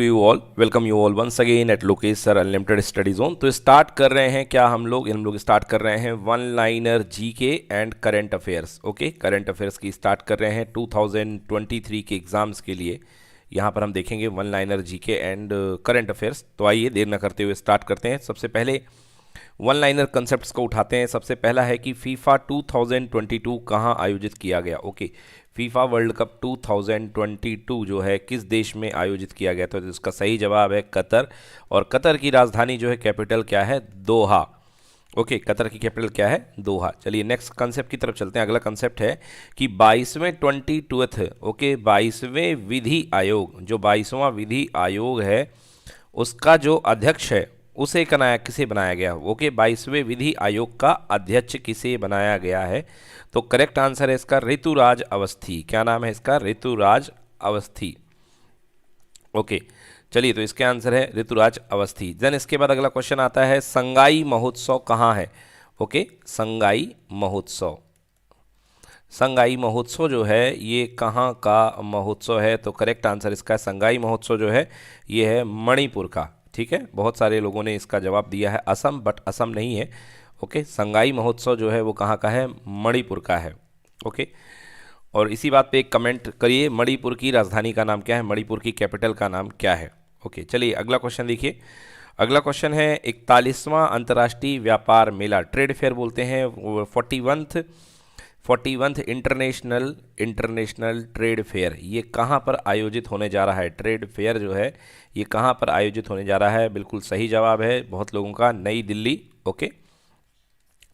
You all welcome you all once again at Lokesh sir unlimited study zone. तो start कर रहे हैं क्या हम लोग स्टार्ट कर रहे हैं one liner GK and current affairs. Okay, current affairs की स्टार्ट कर रहे हैं 2023 के एग्जाम्स के लिए। यहाँ पर हम देखेंगे one liner GK and current affairs. तो आइए देर न करते हुए स्टार्ट करते हैं। सबसे पहले वन लाइनर कंसेप्ट्स को उठाते हैं। सबसे पहला है कि फीफा 2022 कहाँ आयोजित किया गया। ओके, फीफा वर्ल्ड कप 2022 जो है किस देश में आयोजित किया गया। तो इसका सही जवाब है कतर। और कतर की राजधानी जो है कैपिटल क्या है, दोहा। ओके, कतर की कैपिटल क्या है, दोहा। चलिए नेक्स्ट कंसेप्ट की तरफ चलते हैं। अगला कंसेप्ट है कि 22वें 22th ओके 22वें विधि आयोग, जो 22वां विधि आयोग है उसका जो अध्यक्ष है उसे किसे बनाया गया। ओके, 22वें विधि आयोग का अध्यक्ष किसे बनाया गया है। तो करेक्ट आंसर है इसका ऋतुराज अवस्थी। क्या नाम है इसका, ऋतुराज अवस्थी। ओके, चलिए तो इसके आंसर है ऋतुराज अवस्थी। देन इसके बाद अगला क्वेश्चन आता है संगाई महोत्सव कहाँ है। ओके, संगाई महोत्सव, संगाई महोत्सव जो है ये कहाँ का महोत्सव है। तो करेक्ट आंसर इसका संगाई महोत्सव जो है ये है मणिपुर का। ठीक है, बहुत सारे लोगों ने इसका जवाब दिया है असम, बट असम नहीं है। ओके, संगाई महोत्सव जो है वो कहाँ का है, मणिपुर का है। ओके, और इसी बात पे एक कमेंट करिए, मणिपुर की राजधानी का नाम क्या है, मणिपुर की कैपिटल का नाम क्या है। ओके, चलिए अगला क्वेश्चन देखिए। अगला क्वेश्चन है 41वां अंतर्राष्ट्रीय व्यापार मेला, ट्रेड फेयर बोलते हैं, 41th इंटरनेशनल ट्रेड फेयर, ये कहाँ पर आयोजित होने जा रहा है। ट्रेड फेयर जो है ये कहाँ पर आयोजित होने जा रहा है। बिल्कुल सही जवाब है बहुत लोगों का, नई दिल्ली। ओके,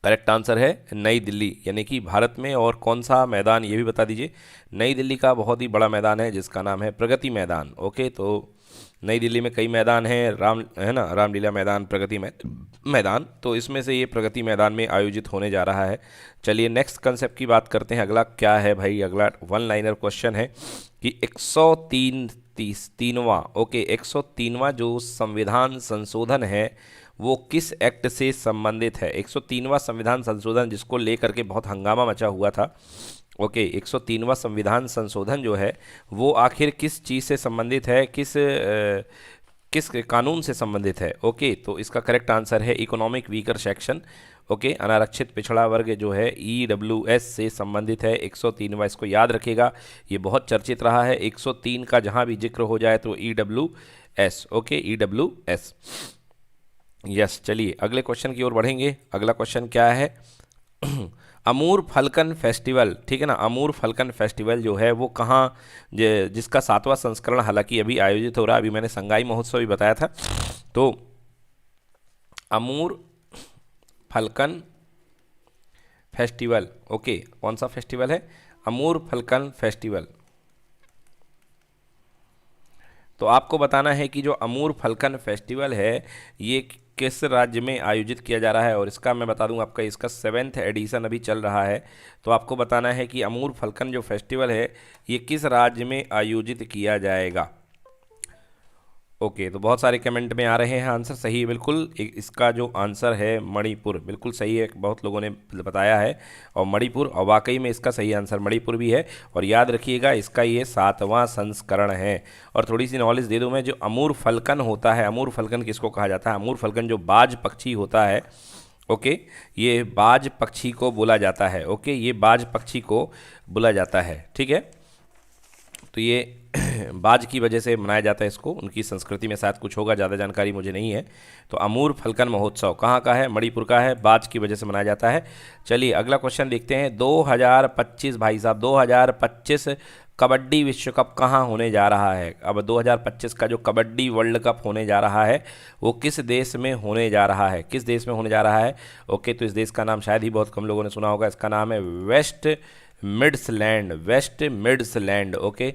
करेक्ट आंसर है नई दिल्ली, यानी कि भारत में। और कौन सा मैदान ये भी बता दीजिए। नई दिल्ली का बहुत ही बड़ा मैदान है जिसका नाम है प्रगति मैदान। ओके, तो नई दिल्ली में कई मैदान हैं, राम है ना, रामलीला मैदान, प्रगति मैदान, तो इसमें से ये प्रगति मैदान में आयोजित होने जा रहा है। चलिए नेक्स्ट कंसेप्ट की बात करते हैं। अगला क्या है भाई, अगला वन लाइनर क्वेश्चन है कि 103वां ओके 103वां जो संविधान संशोधन है वो किस एक्ट से संबंधित है। 103वां संविधान संशोधन जिसको लेकर के बहुत हंगामा मचा हुआ था। ओके, 103वां संविधान संशोधन जो है वो आखिर किस चीज़ से संबंधित है, किस कानून से संबंधित है। ओके, तो इसका करेक्ट आंसर है इकोनॉमिक वीकर सेक्शन। ओके, अनारक्षित पिछड़ा वर्ग जो है EWS से संबंधित है 103वां, इसको याद रखिएगा, ये बहुत चर्चित रहा है। 103 का जहाँ भी जिक्र हो जाए तो EWS। Okay, EWS, yes. चलिए अगले क्वेश्चन की ओर बढ़ेंगे। अगला क्वेश्चन क्या है अमूर फलकन फेस्टिवल, ठीक है ना, अमूर फलकन फेस्टिवल जो है वो कहाँ, जिसका 7वां संस्करण हालांकि अभी आयोजित हो रहा है। अभी मैंने संगाई महोत्सव भी बताया था। तो अमूर फलकन फेस्टिवल, ओके, कौन सा फेस्टिवल है, अमूर फलकन फेस्टिवल। तो आपको बताना है कि जो अमूर फलकन फेस्टिवल है ये किस राज्य में आयोजित किया जा रहा है। और इसका मैं बता दूं आपका, इसका 7th एडिशन अभी चल रहा है। तो आपको बताना है कि अमूर फलकन जो फेस्टिवल है ये किस राज्य में आयोजित किया जाएगा। ओके, तो बहुत सारे कमेंट में आ रहे हैं आंसर सही है बिल्कुल। इसका जो आंसर है मणिपुर, बिल्कुल सही है, बहुत लोगों ने बताया है। और मणिपुर, और वाकई में इसका सही आंसर मणिपुर भी है। और याद रखिएगा इसका ये 7वां संस्करण है। और थोड़ी सी नॉलेज दे दूं मैं, जो अमूर फलकन होता है, अमूर फलकन किसको कहा जाता है, अमूर फलकन जो बाज पक्षी होता है, ओके, ये बाज पक्षी को बोला जाता है। ओके, ये बाज पक्षी को बोला जाता है, ठीक है। तो ये बाज की वजह से मनाया जाता है इसको, उनकी संस्कृति में शायद कुछ होगा, ज़्यादा जानकारी मुझे नहीं है। तो अमूर फलकन महोत्सव कहाँ का है, मणिपुर का है, बाज की वजह से मनाया जाता है। चलिए अगला क्वेश्चन देखते हैं। 2025 भाई साहब, 2025 कबड्डी विश्व कप कहाँ होने जा रहा है। अब 2025 का जो कबड्डी वर्ल्ड कप होने जा रहा है वो किस देश में होने जा रहा है, किस देश में होने जा रहा है। ओके, तो इस देश का नाम शायद ही बहुत कम लोगों ने सुना होगा। इसका नाम है वेस्ट मिड्सलैंड, वेस्ट मिड्सलैंड। ओके,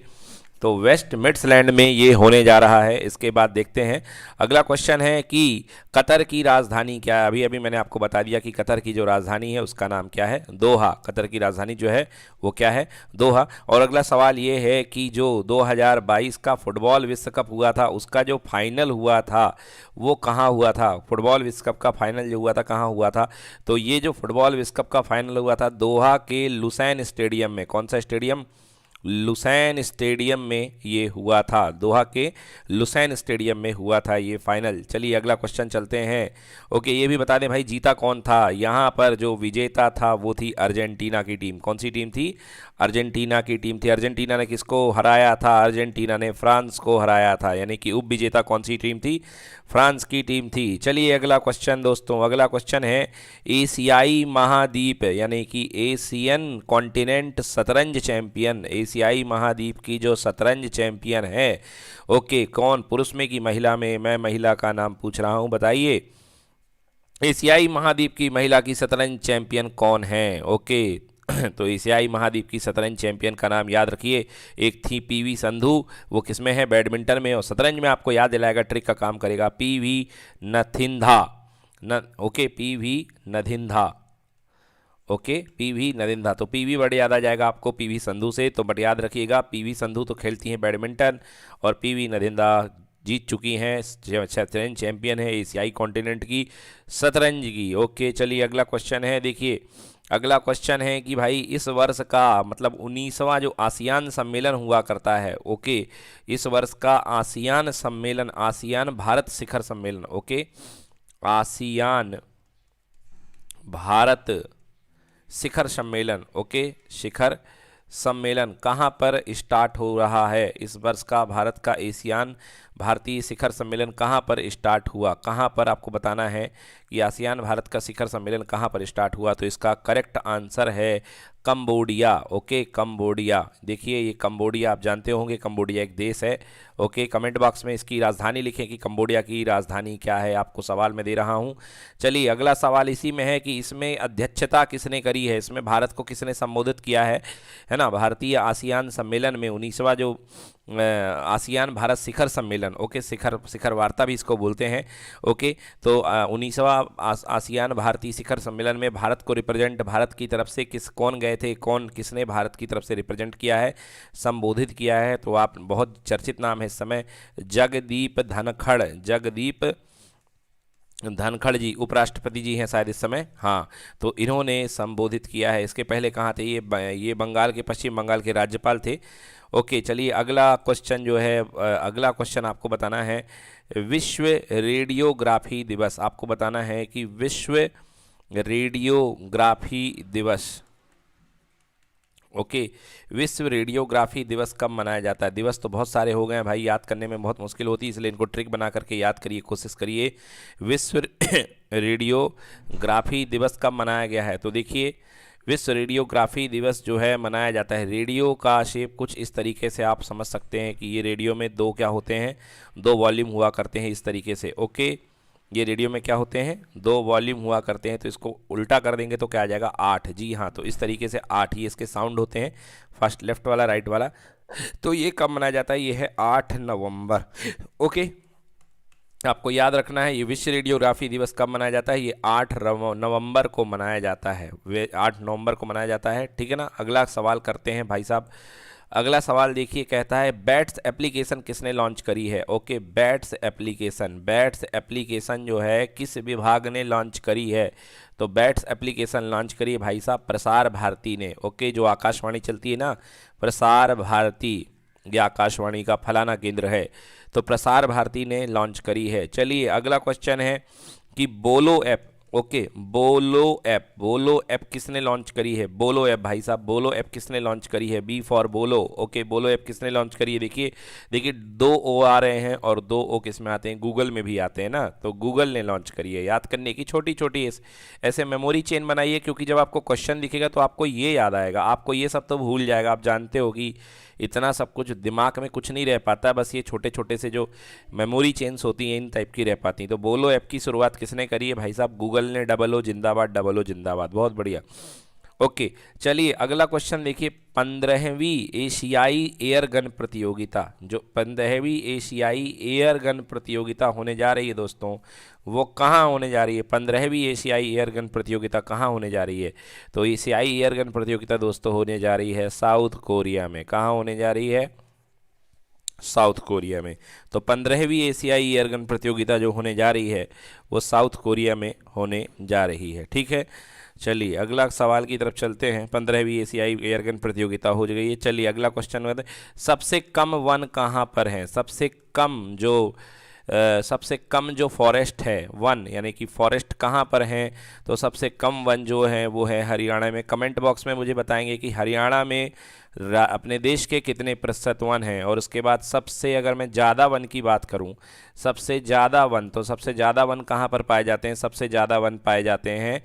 तो वेस्ट मिड्सलैंड में ये होने जा रहा है। इसके बाद देखते हैं अगला क्वेश्चन है कि कतर की राजधानी क्या है। अभी अभी मैंने आपको बता दिया कि कतर की जो राजधानी है उसका नाम क्या है, दोहा। कतर की राजधानी जो है वो क्या है, दोहा। और अगला सवाल ये है कि जो 2022 का फुटबॉल विश्व कप हुआ था उसका जो फाइनल हुआ था वो कहाँ हुआ था। फुटबॉल विश्व कप का फाइनल जो हुआ था कहाँ हुआ था। तो ये जो फुटबॉल विश्व कप का फाइनल हुआ था दोहा के लुसैन स्टेडियम में। कौन सा स्टेडियम, लुसैन स्टेडियम में ये हुआ था, दोहा के लुसैन स्टेडियम में हुआ था ये फाइनल। चलिए अगला क्वेश्चन चलते हैं। ओके, ये भी बता दें भाई जीता कौन था। यहाँ पर जो विजेता था वो थी अर्जेंटीना की टीम। कौन सी टीम थी? अर्जेंटीना की टीम थी। अर्जेंटीना ने किसको हराया था? अर्जेंटीना ने फ्रांस को हराया था, यानी कि उप विजेता कौन सी टीम थी? फ्रांस की टीम थी। चलिए अगला क्वेश्चन दोस्तों, अगला क्वेश्चन है एशियाई महाद्वीप यानी कि एशियन कॉन्टिनेंट शतरंज चैंपियन, एशियाई महाद्वीप की जो शतरंज चैंपियन है, ओके, कौन? पुरुष में कि महिला में? मैं महिला का नाम पूछ रहा हूं, बताइए एशियाई महाद्वीप की महिला की शतरंज चैंपियन कौन है? ओके तो एशियाई महाद्वीप की शतरंज चैंपियन का नाम याद रखिए। एक थी पीवी संधू, वो किसमें है? बैडमिंटन में। और शतरंज में आपको याद दिलाएगा, ट्रिक का काम करेगा, पीवी नथिंधा न, ओके, पीवी नथिंधा, ओके, पीवी नरिंदा। तो पीवी वर्ड याद आ जाएगा आपको पीवी संधू से, तो बट याद रखिएगा पीवी संधू तो खेलती हैं बैडमिंटन, और पीवी नरिंदा जीत चुकी हैं, शतरंज चैंपियन है एशियाई कॉन्टिनेंट की शतरंज की। ओके, चलिए अगला क्वेश्चन है, देखिए अगला क्वेश्चन है कि भाई इस वर्ष का मतलब 19वां जो आसियान सम्मेलन हुआ करता है, ओके, इस वर्ष का आसियान सम्मेलन, आसियान भारत शिखर सम्मेलन, ओके, आसियान भारत शिखर सम्मेलन, ओके, शिखर सम्मेलन कहाँ पर स्टार्ट हो रहा है? इस वर्ष का भारत का एशियान भारतीय शिखर सम्मेलन कहाँ पर स्टार्ट हुआ? कहाँ पर आपको बताना है कि आसियान भारत का शिखर सम्मेलन कहाँ पर स्टार्ट हुआ। तो इसका करेक्ट आंसर है कंबोडिया, ओके, कंबोडिया। देखिए ये कंबोडिया आप जानते होंगे, कंबोडिया एक देश है, ओके। कमेंट बॉक्स में इसकी राजधानी लिखें कि कंबोडिया की राजधानी क्या है, आपको सवाल मैं दे रहा हूँ। चलिए अगला सवाल इसी में है कि इसमें अध्यक्षता किसने करी है, इसमें भारत को किसने संबोधित किया है ना। भारतीय आसियान सम्मेलन में 19वां जो आसियान भारत शिखर सम्मेलन, ओके, शिखर वार्ता भी इसको बोलते हैं, ओके। तो 19वां आसियान भारतीय शिखर सम्मेलन में भारत को रिप्रेजेंट, भारत की तरफ से कौन गए थे, किसने भारत की तरफ से रिप्रेजेंट किया है, संबोधित किया है? तो आप बहुत चर्चित नाम है इस समय, जगदीप धनखड़, जगदीप धनखड़ जी उपराष्ट्रपति जी हैं शायद इस समय, हाँ। तो इन्होंने संबोधित किया है। इसके पहले कहाँ थे ये बंगाल के, पश्चिम बंगाल के राज्यपाल थे। ओके, चलिए अगला क्वेश्चन जो है, अगला क्वेश्चन आपको बताना है विश्व रेडियोग्राफी दिवस। आपको बताना है कि विश्व रेडियोग्राफी दिवस, ओके, विश्व रेडियोग्राफी दिवस कब मनाया जाता है? दिवस तो बहुत सारे हो गए हैं भाई, याद करने में बहुत मुश्किल होती है, इसलिए इनको ट्रिक बना करके याद करिए, कोशिश करिए। विश्व रेडियोग्राफी दिवस कब मनाया गया है? तो देखिए विश्व रेडियोग्राफी दिवस जो है मनाया जाता है, रेडियो का शेप कुछ इस तरीके से आप समझ सकते हैं कि ये रेडियो में दो क्या होते हैं, दो वॉल्यूम हुआ करते हैं इस तरीके से, ओके। ये रेडियो में क्या होते हैं, दो वॉल्यूम हुआ करते हैं, तो इसको उल्टा कर देंगे तो क्या आ जाएगा, 8। जी हाँ, तो इस तरीके से 8 ही इसके साउंड होते हैं, फर्स्ट लेफ्ट वाला राइट वाला। तो ये कब मनाया जाता है? ये है 8 नवंबर, ओके। आपको याद रखना है ये विश्व रेडियोग्राफी दिवस कब मनाया जाता है, ये 8 नवंबर को मनाया जाता है, वे 8 नवंबर को मनाया जाता है, ठीक है ना। अगला सवाल करते हैं भाई साहब। अगला सवाल देखिए, कहता है बैट्स एप्लीकेशन किसने लॉन्च करी है? ओके, बैट्स एप्लीकेशन जो है किस विभाग ने लॉन्च करी है? तो बैट्स एप्लीकेशन लॉन्च करी है भाई साहब प्रसार भारती ने, ओके, जो आकाशवाणी चलती है ना, प्रसार भारती, ये आकाशवाणी का फलाना केंद्र है, तो प्रसार भारती ने लॉन्च करी है। चलिए अगला क्वेश्चन है कि बोलो ऐप, ओके, बोलो ऐप किसने लॉन्च करी है? बोलो ऐप भाई साहब, बोलो ऐप किसने लॉन्च करी है? बी फॉर बोलो, ओके, बोलो ऐप किसने लॉन्च करी है? देखिए 2 ओ आ रहे हैं और 2 ओ किस में आते हैं, गूगल में भी आते हैं ना, तो गूगल ने लॉन्च करी है। याद करने की छोटी छोटी ऐसे मेमोरी चेन बनाइए, क्योंकि जब आपको क्वेश्चन दिखेगा तो आपको ये याद आएगा, आपको ये सब तो भूल जाएगा। आप जानते हो कि इतना सब कुछ दिमाग में कुछ नहीं रह पाता, बस ये छोटे छोटे से जो मेमोरी चेन्स होती हैं इन टाइप की रह पाती हैं। तो बोलो ऐप की शुरुआत किसने करी है भाई साहब? गूगल ने। डबल ओ जिंदाबाद, डबल ओ जिंदाबाद, बहुत बढ़िया। ओके, चलिए अगला क्वेश्चन देखिए, 15वीं एशियाई एयर गन प्रतियोगिता, जो 15वीं एशियाई एयर गन प्रतियोगिता होने जा रही है दोस्तों, वो कहाँ होने जा रही है? 15वीं एशियाई एयर गन प्रतियोगिता कहाँ होने जा रही है? तो एशियाई एयर गन प्रतियोगिता दोस्तों होने जा रही है साउथ कोरिया में। कहाँ होने जा रही है? साउथ कोरिया में। तो 15वीं एशियाई एयर गन प्रतियोगिता जो होने जा रही है वो साउथ कोरिया में होने जा रही है, ठीक है। चलिए अगला सवाल की तरफ चलते हैं। 15वीं एशियाई एयरगन प्रतियोगिता हो गई है। चलिए अगला क्वेश्चन है, सबसे कम वन कहाँ पर है? सबसे कम जो फॉरेस्ट है, वन यानी कि फॉरेस्ट कहाँ पर हैं? तो सबसे कम वन जो है वो है हरियाणा में। कमेंट बॉक्स में मुझे बताएंगे कि हरियाणा में अपने देश के कितने प्रतिशत वन हैं। और उसके बाद सबसे, अगर मैं ज़्यादा वन की बात करूं, सबसे ज़्यादा वन, तो सबसे ज़्यादा वन कहाँ पर पाए जाते हैं? सबसे ज़्यादा वन पाए जाते हैं